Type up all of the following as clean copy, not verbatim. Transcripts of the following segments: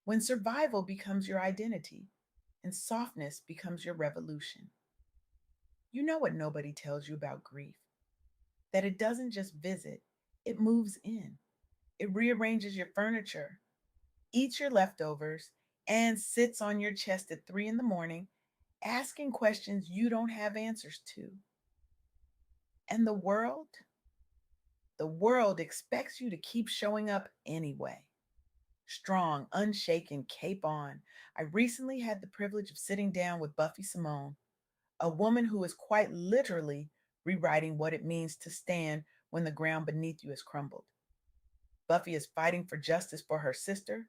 when survival becomes your identity and softness becomes your revolution. You know what nobody tells you about grief, that it doesn't just visit, it moves in. It rearranges your furniture, eats your leftovers, and sits on your chest at 3 in the morning, asking questions you don't have answers to. And the world expects you to keep showing up anyway. Strong, unshaken, cape on. I recently had the privilege of sitting down with Buffy Simone, a woman who is quite literally rewriting what it means to stand when the ground beneath you has crumbled. Buffy is fighting for justice for her sister,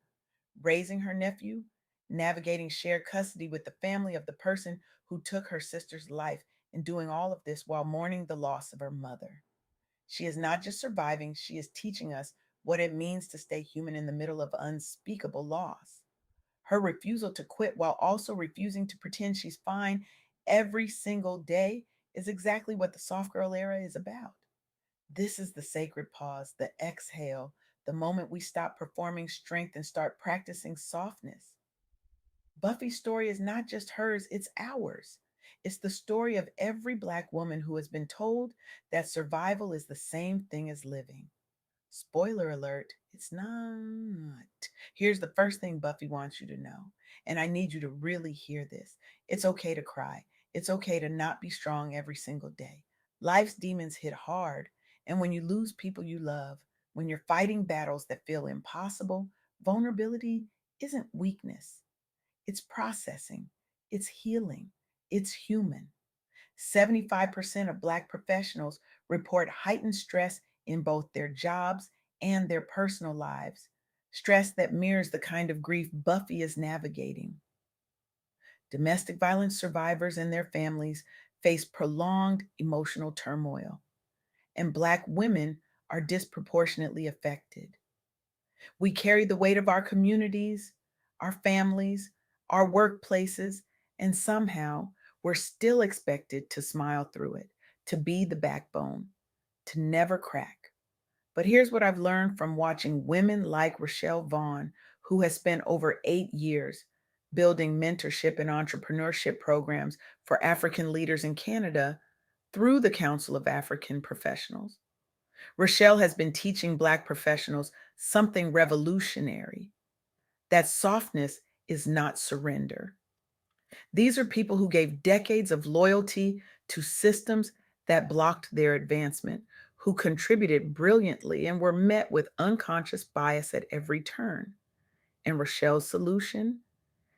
raising her nephew, navigating shared custody with the family of the person who took her sister's life, and doing all of this while mourning the loss of her mother. She is not just surviving, she is teaching us what it means to stay human in the middle of unspeakable loss. Her refusal to quit while also refusing to pretend she's fine every single day is exactly what the soft girl era is about. This is the sacred pause, the exhale, the moment we stop performing strength and start practicing softness. Buffy's story is not just hers, it's ours. It's the story of every Black woman who has been told that survival is the same thing as living. Spoiler alert, it's not. Here's the first thing Buffy wants you to know, and I need you to really hear this. It's okay to cry. It's okay to not be strong every single day. Life's demons hit hard, and when you lose people you love, when you're fighting battles that feel impossible, vulnerability isn't weakness. It's processing, it's healing, it's human. 75% of Black professionals report heightened stress in both their jobs and their personal lives, stress that mirrors the kind of grief Buffy is navigating. Domestic violence survivors and their families face prolonged emotional turmoil, and Black women are disproportionately affected. We carry the weight of our communities, our families, our workplaces, and somehow we're still expected to smile through it, to be the backbone, to never crack. But here's what I've learned from watching women like Rochelle Vaughn, who has spent over 8 years building mentorship and entrepreneurship programs for African leaders in Canada through the Council of African Professionals. Rochelle has been teaching Black professionals something revolutionary, that softness is not surrender. These are people who gave decades of loyalty to systems that blocked their advancement, who contributed brilliantly and were met with unconscious bias at every turn. And Rochelle's solution?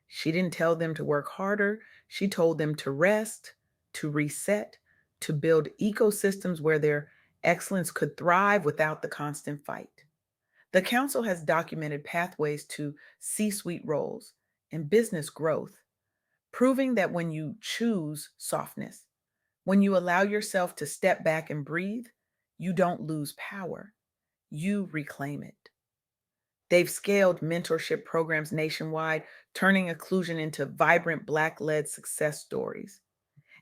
She didn't tell them to work harder. She told them to rest, to reset, to build ecosystems where their excellence could thrive without the constant fight. The council has documented pathways to C suite roles and business growth, proving that when you choose softness, when you allow yourself to step back and breathe, you don't lose power, you reclaim it. They've scaled mentorship programs nationwide, turning inclusion into vibrant Black led success stories.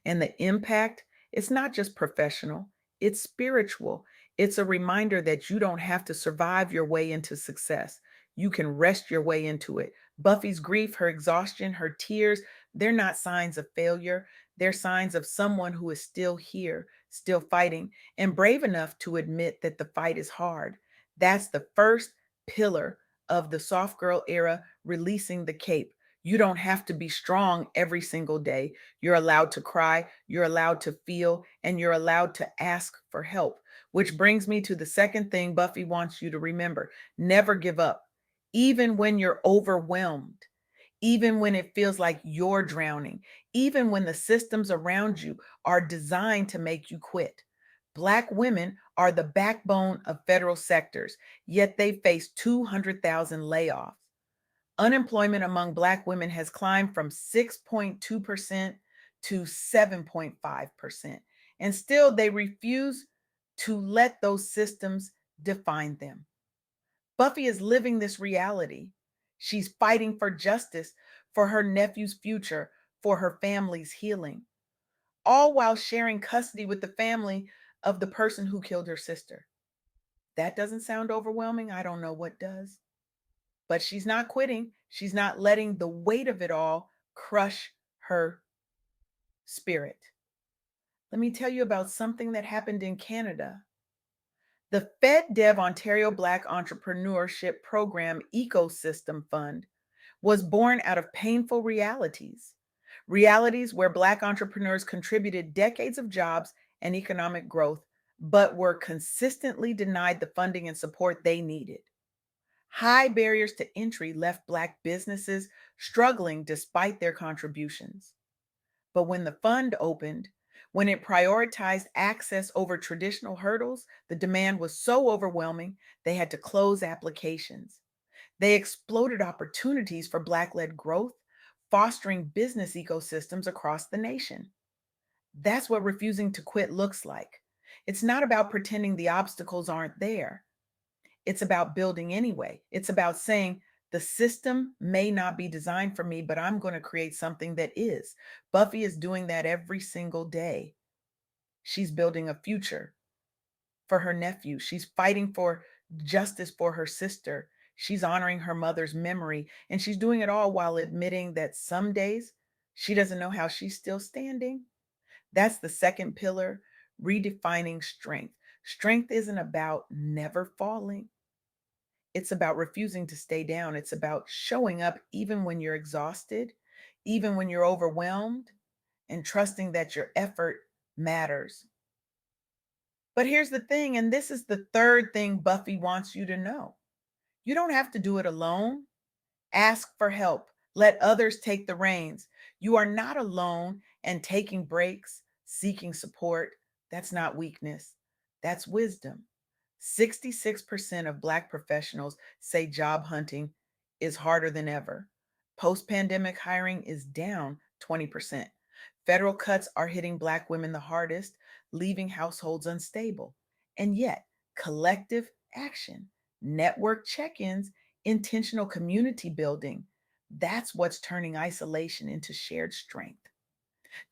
And the impact, it's not just professional, it's spiritual. It's a reminder that you don't have to survive your way into success. You can rest your way into it. Buffy's grief, her exhaustion, her tears, they're not signs of failure. They're signs of someone who is still here, still fighting, and brave enough to admit that the fight is hard. That's the first pillar of the soft girl era, releasing the cape. You don't have to be strong every single day. You're allowed to cry, you're allowed to feel, and you're allowed to ask for help. Which brings me to the second thing Buffy wants you to remember: never give up, even when you're overwhelmed, even when it feels like you're drowning, even when the systems around you are designed to make you quit. Black women are the backbone of federal sectors, yet they face 200,000 layoffs. Unemployment among Black women has climbed from 6.2% to 7.5%. And still, they refuse to let those systems define them. Buffy is living this reality. She's fighting for justice, for her nephew's future, for her family's healing, all while sharing custody with the family of the person who killed her sister. That doesn't sound overwhelming. I don't know what does. But she's not quitting. She's not letting the weight of it all crush her spirit. Let me tell you about something that happened in Canada. The FedDev Ontario Black Entrepreneurship Program Ecosystem Fund was born out of painful realities. Realities where Black entrepreneurs contributed decades of jobs and economic growth, but were consistently denied the funding and support they needed. High barriers to entry left Black businesses struggling despite their contributions. But when the fund opened, when it prioritized access over traditional hurdles, the demand was so overwhelming they had to close applications. They exploded opportunities for Black led growth, fostering business ecosystems across the nation. That's what refusing to quit looks like. It's not about pretending the obstacles aren't there. It's about building anyway. It's about saying, the system may not be designed for me, but I'm going to create something that is. Buffy is doing that every single day. She's building a future for her nephew. She's fighting for justice for her sister. She's honoring her mother's memory. And she's doing it all while admitting that some days she doesn't know how she's still standing. That's the second pillar, redefining strength. Strength isn't about never falling. It's about refusing to stay down. It's about showing up even when you're exhausted, even when you're overwhelmed, and trusting that your effort matters. But here's the thing, and this is the third thing Buffy wants you to know: you don't have to do it alone. Ask for help. Let others take the reins. You are not alone, and taking breaks, seeking support, that's not weakness. That's wisdom. 66% of Black professionals say job hunting is harder than ever. Post pandemic hiring is down 20%. Federal cuts are hitting Black women the hardest, leaving households unstable. And yet, collective action, network check ins, intentional community building, that's what's turning isolation into shared strength.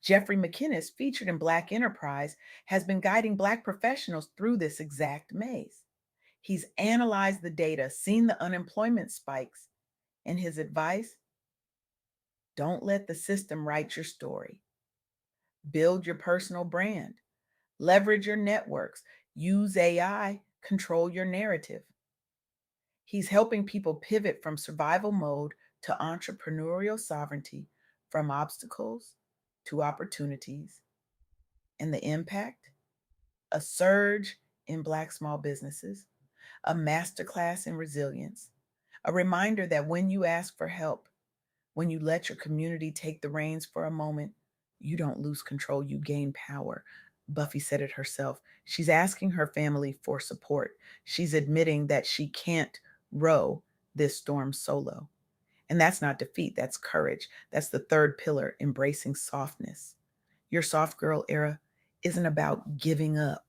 Jeffrey McKinnis, featured in Black Enterprise, has been guiding Black professionals through this exact maze. He's analyzed the data, seen the unemployment spikes, and his advice: don't let the system write your story. Build your personal brand, leverage your networks, use AI, control your narrative. He's helping people pivot from survival mode to entrepreneurial sovereignty, from obstacles to opportunities. And the impact: a surge in Black small businesses, a masterclass in resilience, a reminder that when you ask for help, when you let your community take the reins for a moment, you don't lose control, you gain power. Buffy said it herself. She's asking her family for support. She's admitting that she can't row this storm solo. And that's not defeat, that's courage. That's the third pillar, embracing softness. Your soft girl era isn't about giving up,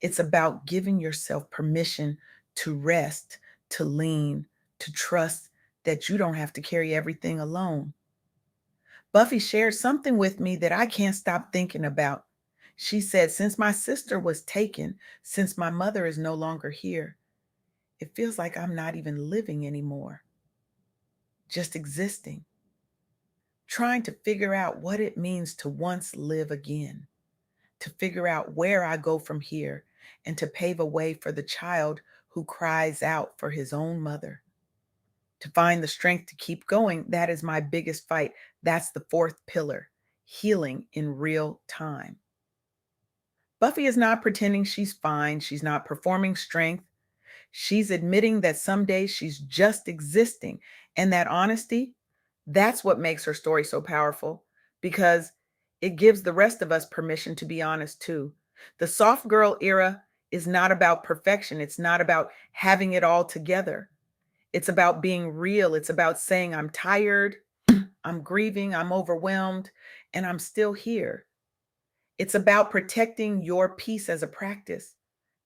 it's about giving yourself permission to rest, to lean, to trust that you don't have to carry everything alone. Buffy shared something with me that I can't stop thinking about. She said, since my sister was taken, since my mother is no longer here, it feels like I'm not even living anymore, just existing, trying to figure out what it means to once live again, to figure out where I go from here, and to pave a way for the child who cries out for his own mother. To find the strength to keep going, that is my biggest fight. That's the fourth pillar, healing in real time. Buffy is not pretending she's fine. She's not performing strength. She's admitting that some days she's just existing. And that honesty, that's what makes her story so powerful, because it gives the rest of us permission to be honest too. The soft girl era is not about perfection. It's not about having it all together. It's about being real. It's about saying, I'm tired, I'm grieving, I'm overwhelmed, and I'm still here. It's about protecting your peace as a practice,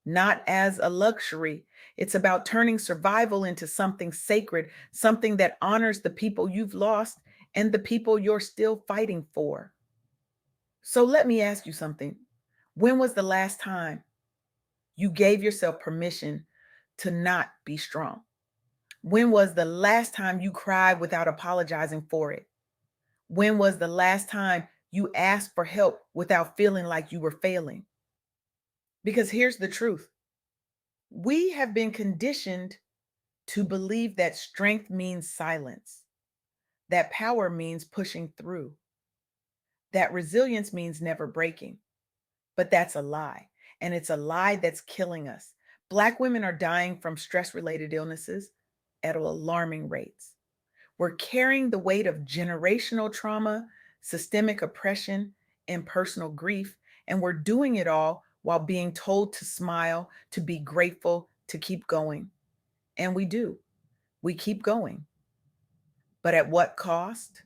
not as a luxury. It's about turning survival into something sacred, something that honors the people you've lost and the people you're still fighting for. So let me ask you something. When was the last time you gave yourself permission to not be strong? When was the last time you cried without apologizing for it? When was the last time you asked for help without feeling like you were failing? Because here's the truth: we have been conditioned to believe that strength means silence, that power means pushing through, that resilience means never breaking. But that's a lie. And it's a lie that's killing us. Black women are dying from stress related illnesses at alarming rates. We're carrying the weight of generational trauma, systemic oppression, and personal grief. And we're doing it all while being told to smile, to be grateful, to keep going. And we do. We keep going. But at what cost?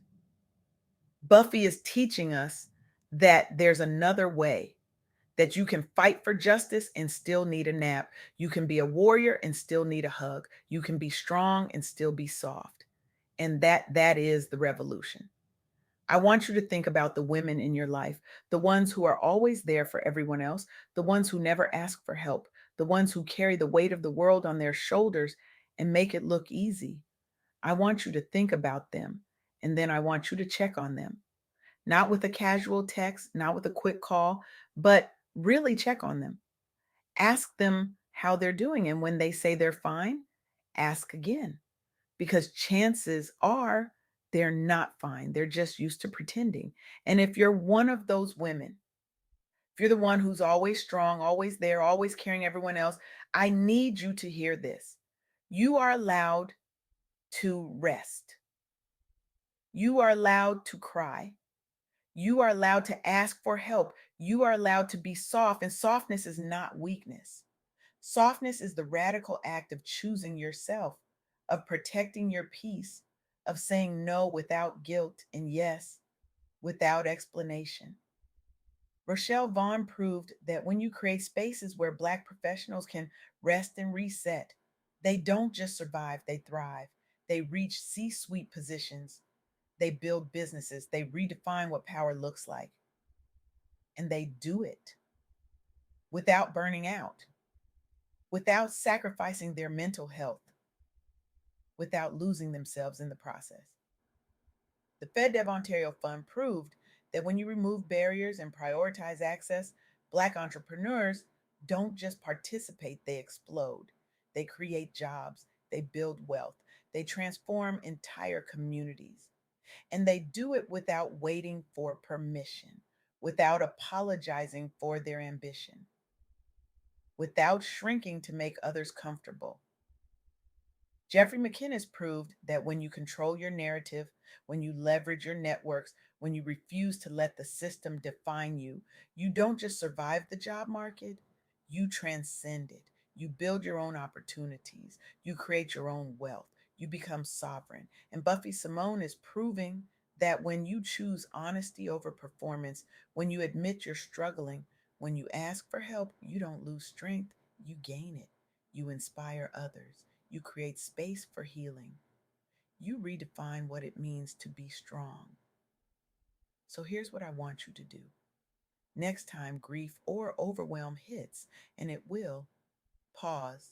Buffy is teaching us that there's another way, that you can fight for justice and still need a nap. You can be a warrior and still need a hug. You can be strong and still be soft. And that is the revolution. I want you to think about the women in your life, the ones who are always there for everyone else, the ones who never ask for help, the ones who carry the weight of the world on their shoulders and make it look easy. I want you to think about them, and then I want you to check on them, not with a casual text, not with a quick call, but really check on them. Ask them how they're doing. And when they say they're fine, ask again, because chances are they're not fine. They're just used to pretending. And if you're one of those women, if you're the one who's always strong, always there, always carrying everyone else, I need you to hear this. You are allowed to rest. You are allowed to cry. You are allowed to ask for help. You are allowed to be soft. And softness is not weakness. Softness is the radical act of choosing yourself, of protecting your peace, of saying no without guilt and yes without explanation. Rochelle Vaughn proved that when you create spaces where Black professionals can rest and reset, they don't just survive, they thrive. They reach C suite positions, they build businesses, they redefine what power looks like, and they do it without burning out, without sacrificing their mental health, without losing themselves in the process. The FedDev Ontario Fund proved that when you remove barriers and prioritize access, Black entrepreneurs don't just participate, they explode. They create jobs, they build wealth, they transform entire communities. And they do it without waiting for permission, without apologizing for their ambition, without shrinking to make others comfortable. Jeffrey McKinnis proved that when you control your narrative, when you leverage your networks, when you refuse to let the system define you, you don't just survive the job market, you transcend it. You build your own opportunities, you create your own wealth, you become sovereign. And Buffy Simone is proving that when you choose honesty over performance, when you admit you're struggling, when you ask for help, you don't lose strength, you gain it. You inspire others. You create space for healing. You redefine what it means to be strong. So here's what I want you to do. Next time grief or overwhelm hits, and it will, pause,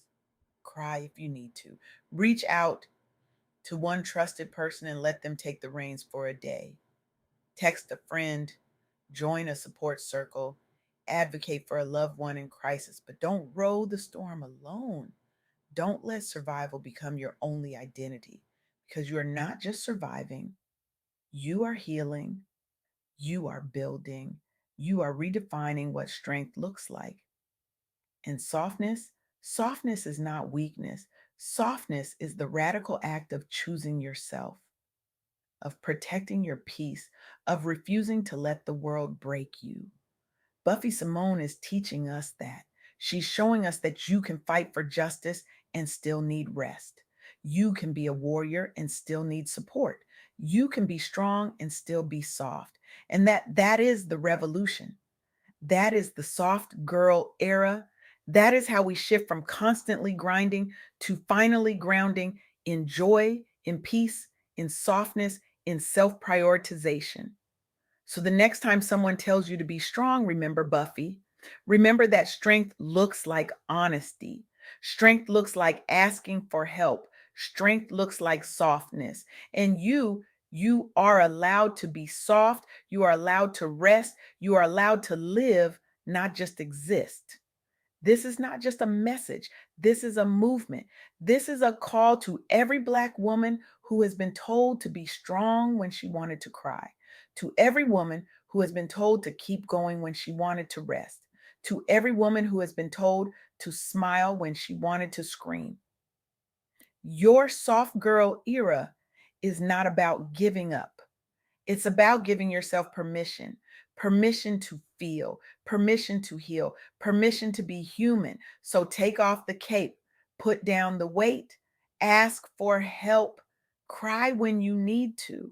cry if you need to. Reach out to one trusted person and let them take the reins for a day. Text a friend, join a support circle, advocate for a loved one in crisis, but don't row the storm alone. Don't let survival become your only identity, because you are not just surviving, you are healing, you are building, you are redefining what strength looks like. And softness is not weakness. Softness is the radical act of choosing yourself, of protecting your peace, of refusing to let the world break you. Buffy Simone is teaching us that. She's showing us that you can fight for justice and still need rest. You can be a warrior and still need support. You can be strong and still be soft. And that is the revolution. That is the soft girl era. That is how we shift from constantly grinding to finally grounding in joy, in peace, in softness, in self prioritization. So the next time someone tells you to be strong, remember Buffy. Remember that strength looks like honesty. Strength looks like asking for help. Strength looks like softness. And you are allowed to be soft. You are allowed to rest. You are allowed to live, not just exist. This is not just a message. This is a movement. This is a call to every Black woman who has been told to be strong when she wanted to cry, to every woman who has been told to keep going when she wanted to rest, to every woman who has been told to smile when she wanted to scream. Your soft girl era is not about giving up. It's about giving yourself permission, permission to feel, permission to heal, permission to be human. So take off the cape, put down the weight, ask for help, cry when you need to.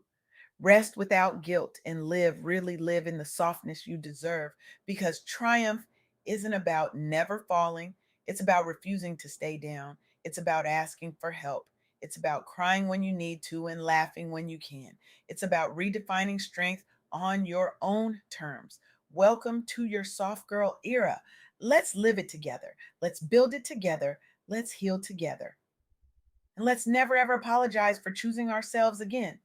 Rest without guilt and live, really live in the softness you deserve, because triumph isn't about never falling. It's about refusing to stay down. It's about asking for help. It's about crying when you need to and laughing when you can. It's about redefining strength on your own terms. Welcome to your soft girl era. Let's live it together. Let's build it together. Let's heal together. And let's never ever apologize for choosing ourselves again.